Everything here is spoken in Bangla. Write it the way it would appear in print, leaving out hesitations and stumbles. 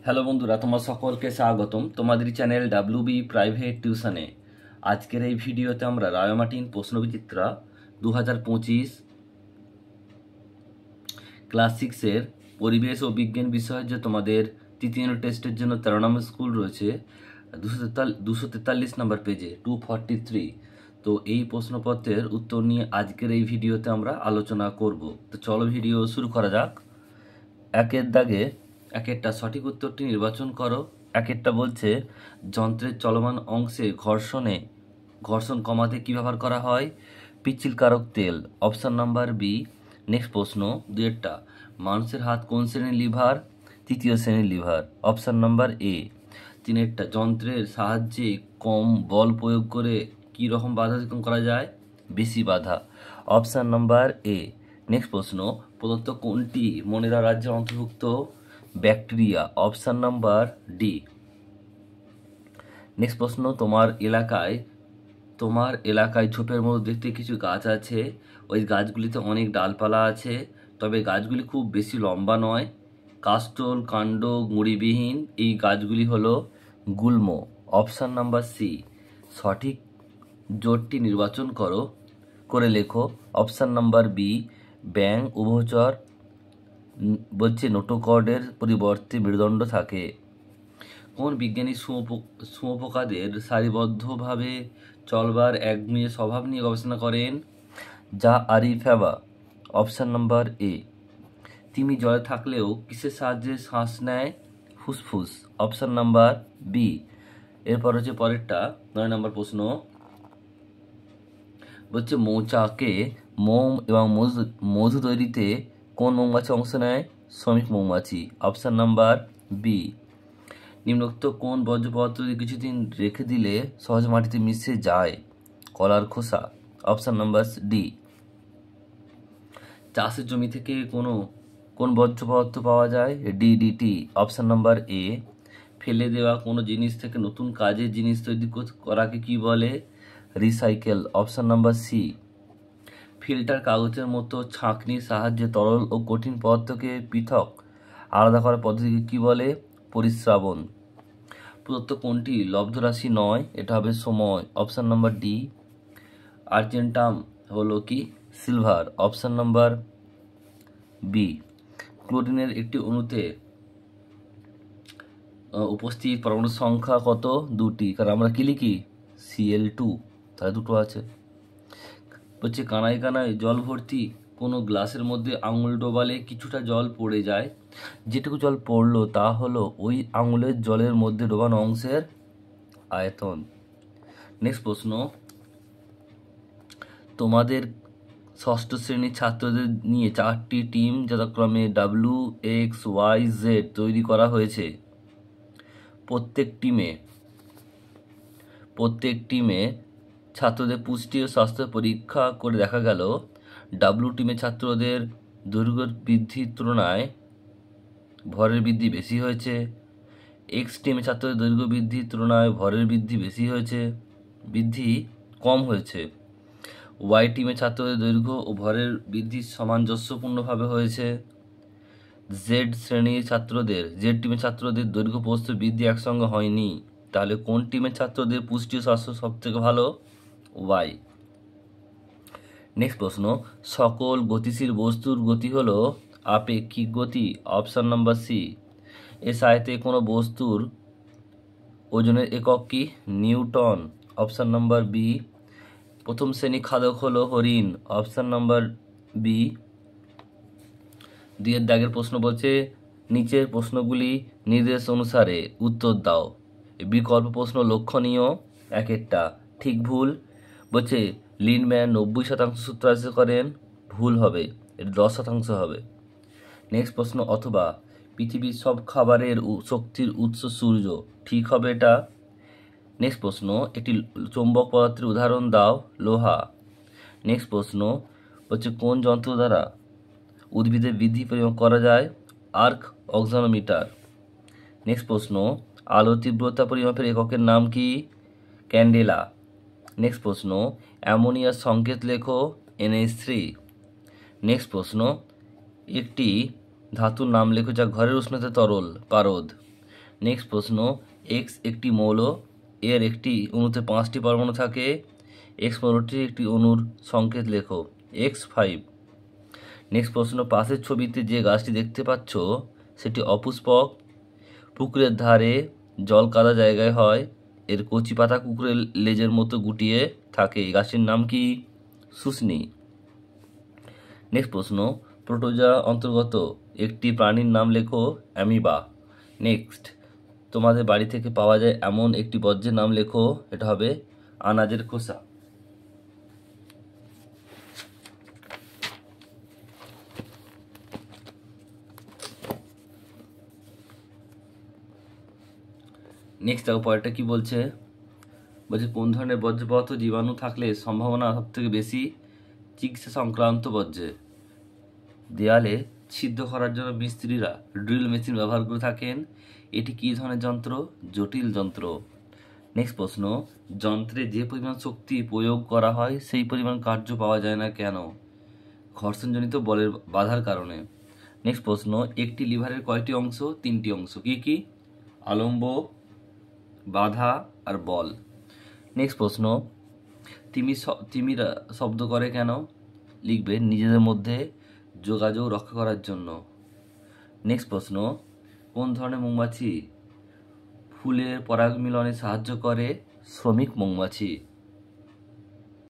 হ্যালো বন্ধুরা, তোমার সকলকে স্বাগতম তোমাদের চ্যানেল ডাব্লিউবি প্রাইভেট টিউশনে। আজকের এই ভিডিওতে আমরা রায়মার্টিন প্রশ্নবিচিত্রা 2025 ক্লাস 6-এর পরিবেশ ও বিজ্ঞান বিষয়ের যে তোমাদের তৃতীয় টেস্টের জন্য 13 নম্বর স্কুল রয়েছে 243 নম্বর পেজে 243। তো এই প্রশ্নপত্রের উত্তর নিয়ে আজকের এই ভিডিওতে আমরা আলোচনা করব। তো চলো ভিডিও শুরু করা যাক। একের দাগে একেরটা সঠিক উত্তরটি নির্বাচন করো। একেরটা বলছে যন্ত্রের চলমান অংশে ঘর্ষণ কমাতে কী ব্যবহার করা হয়? পিচ্ছিলকারক তেল, অপশান নাম্বার বি। নেক্সট প্রশ্ন দুয়েরটা মানুষের হাত কোন শ্রেণীর লিভার? তৃতীয় শ্রেণীর লিভার, অপশান নাম্বার এ। তিনেরটা যন্ত্রের সাহায্যে কম বল প্রয়োগ করে কী রকম বাধা অতিক্রম করা যায়? বেশি বাধা, অপশান নাম্বার এ। নেক্সট প্রশ্ন প্রদত্ত কোনটি মনেরা রাজ্যের অন্তর্ভুক্ত? Bacteria, option number D. Next প্রশ্ন তোমার এলাকায় ঝোপের মধ্যে দেখতে কিছু গাছ আছে, ওই গাছগুলিতে অনেক ডালপালা আছে, তবে গাছগুলি খুব বেশি লম্বা নয়, কাস্টল কাণ্ড গুঁড়িবিহীন, এই গাছগুলি হলো গুল্ম, অপশান নাম্বার সি। সঠিক জোটটি নির্বাচন করে লেখো। অপশান নাম্বার বি, ব্যাং উভচর বলছে নোটোকর্ডের পরিবর্তে মেরুদণ্ড থাকে। কোন বিজ্ঞানী শুঁয়োপোকাদের সারিবদ্ধভাবে চলবার একগুঁয়ে স্বভাব নিয়ে গবেষণা করেন? যা আরিফাবা, অপশান নাম্বার এ। তিমি জলে থাকলেও কিসের সাহায্যে শ্বাস নেয়? ফুসফুস, অপশান নাম্বার বি। এরপর হচ্ছে পরেরটা 9 নম্বর প্রশ্ন বলছে মৌচাকে মোম এবং মধু তৈরিতে কোন মৌমাছি অংশ নেয়? শ্রমিক মৌমাছি, অপশান নাম্বার বি। নিম্নোক্ত কোন বর্জ্য পদার্থ কিছুদিন রেখে দিলে সহজে মাটিতে মিশে যায়? কলার খোসা, অপশান নাম্বার ডি। চাষের জমি থেকে কোন বর্জ্য পদার্থ পাওয়া যায়? DDT, option number A. ফেলে দেওয়া কোনো জিনিস থেকে নতুন কাজের জিনিস তৈরি করাকে কি বলে? Recycle, option number C. Filter কাগজের মতো ছাঁকনির সাহায্যে তরল ও কঠিন পদার্থকে পৃথক আলাদা করার পদ্ধতিকে কি বলে? পরিস্রাবন। প্রদত্ত কোনটি লব্ধ রাশি নয়? এটা হবে সময়, অপশান নাম্বার ডি। আর্জেন্টাম হলো কি? Silver, option number B. ক্লোরিনের একটি অণুতে উপস্থিত পরমাণুর সংখ্যা কত? 2টি, কারণ আমরা কি লিখি? Cl2, তাহলে 2টো আছে। বলছে কানায় কানায় জল ভর্তি কোনো গ্লাসের মধ্যে আঙুল ডোবালে কিছুটা জল পড়ে যায়, যেটুকু জল পড়লো তা হলো ওই আঙুলের জলের মধ্যে ডোবানো অংশের আয়তন। নেক্সট প্রশ্ন তোমাদের ষষ্ঠ শ্রেণীর ছাত্রদের নিয়ে 4টি টিম যথাক্রমে WXYZ তৈরি করা হয়েছে। প্রত্যেক টিমে ছাত্রদের পুষ্টি ও স্বাস্থ্য পরীক্ষা করে দেখা গেল টিমে ছাত্রদের দৈর্ঘ্য বৃদ্ধির তুলনায় ভরের বৃদ্ধি বেশি হয়েছে, এক্স টিমে ছাত্রদের দৈর্ঘ্য বৃদ্ধির তুলনায় ভরের বৃদ্ধি কম হয়েছে, ওয়াই টিমে ছাত্রদের দৈর্ঘ্য ও ভরের বৃদ্ধি সামঞ্জস্যপূর্ণভাবে হয়েছে, জেড টিমের ছাত্রদের দৈর্ঘ্য প্রস্থ বৃদ্ধি একসঙ্গে হয়নি। তাহলে কোন টিমের ছাত্রদের পুষ্টি ও স্বাস্থ্য সব থেকে ভালো? ওয়াই। নেক্সট প্রশ্ন সকল গতিশীল বস্তুর গতি হলো আপেক্ষিক গতি, অপশান নাম্বার সি। এর সাথে কোনো বস্তুর ওজনের একক কি? Newton, option number B. প্রথম শ্রেণী খাদক হলো হরিণ, অপশান নাম্বার বি। 2 দাগের প্রশ্ন বলছে নিচের প্রশ্নগুলি নির্দেশ অনুসারে উত্তর দাও। বিকল্প প্রশ্ন লক্ষণীয়। একেরটা ঠিক ভুল বলছে লিনম্যান 90% সূত্রায়িত করেন, ভুল হবে, এটা 10% হবে। নেক্সট প্রশ্ন অথবা পৃথিবীর সব খাবারের শক্তির উৎস সূর্য, ঠিক হবে এটা। নেক্সট প্রশ্ন একটি চৌম্বক পদার্থের উদাহরণ দাও, লোহা। নেক্সট প্রশ্ন হচ্ছে কোন যন্ত্র দ্বারা উদ্ভিদের বৃদ্ধি পরিমাপ করা যায়? Arc auxanometer. নেক্সট প্রশ্ন আলোর তীব্রতা পরিমাপের এককের নাম কি? ক্যান্ডেলা। নেক্সট প্রশ্ন অ্যামোনিয়ার সংকেত লেখো, NH3। নেক্সট প্রশ্ন একটি ধাতুর নাম লেখো যা ঘরের উষ্ণতায় তরল, পারদ। নেক্সট প্রশ্ন, এক্স একটি মৌল, এর একটি অণুতে 5টি পরমাণু থাকে, এক্স মৌলটির একটি অণুর সংকেত লেখো, X5। নেক্সট প্রশ্ন, পাশের ছবিতে যে গাছটি দেখতে পাচ্ছ সেটি অপুষ্পক, পুকুরের ধারে জল কাদা জায়গায় হয়, এর কচি পাতা কুকুরের লেজের মতো গুটিয়ে থাকে, গাছটির নাম কি? শুষ্নি। নেক্সট প্রশ্ন, প্রোটোজোয়া অন্তর্গত একটি প্রাণীর নাম লেখো, অ্যামিবা। নেক্সট, তোমাদের বাড়ি থেকে পাওয়া যায় এমন একটি বর্জ্যের নাম লেখো, এটা হবে আনাজের খোসা। নেক্সট দেখো পরেরটা কি বলছে, বলছে কোন ধরনের বর্জ্য পদার্থ জীবাণু থাকলে সম্ভাবনা সব থেকে বেশি চিকিৎসা সংক্রান্ত বর্জ্যে? দেয়ালে ছিদ্র করার জন্য মিস্ত্রিরা ড্রিল মেশিন ব্যবহার করে থাকেন, এটি কী ধরনের যন্ত্র? জটিল যন্ত্র। নেক্সট প্রশ্ন, যন্ত্রে যে পরিমাণ শক্তি প্রয়োগ করা হয় সেই পরিমাণ কার্য পাওয়া যায় না কেন? ঘর্ষণজনিত বলের বাধার কারণে। নেক্সট প্রশ্ন, একটি লিভারের কয়টি অংশ? 3টি অংশ। কি কি? আলম্ব, বাধা আর বল। নেক্সট প্রশ্ন, তিমিরা শব্দ করে কেন? লিখবে নিজেদের মধ্যে যোগাযোগ রক্ষা করার জন্য। নেক্সট প্রশ্ন, কোন ধরনের মৌমাছি ফুলের পরাগ মিলনে সাহায্য করে? শ্রমিক মৌমাছি।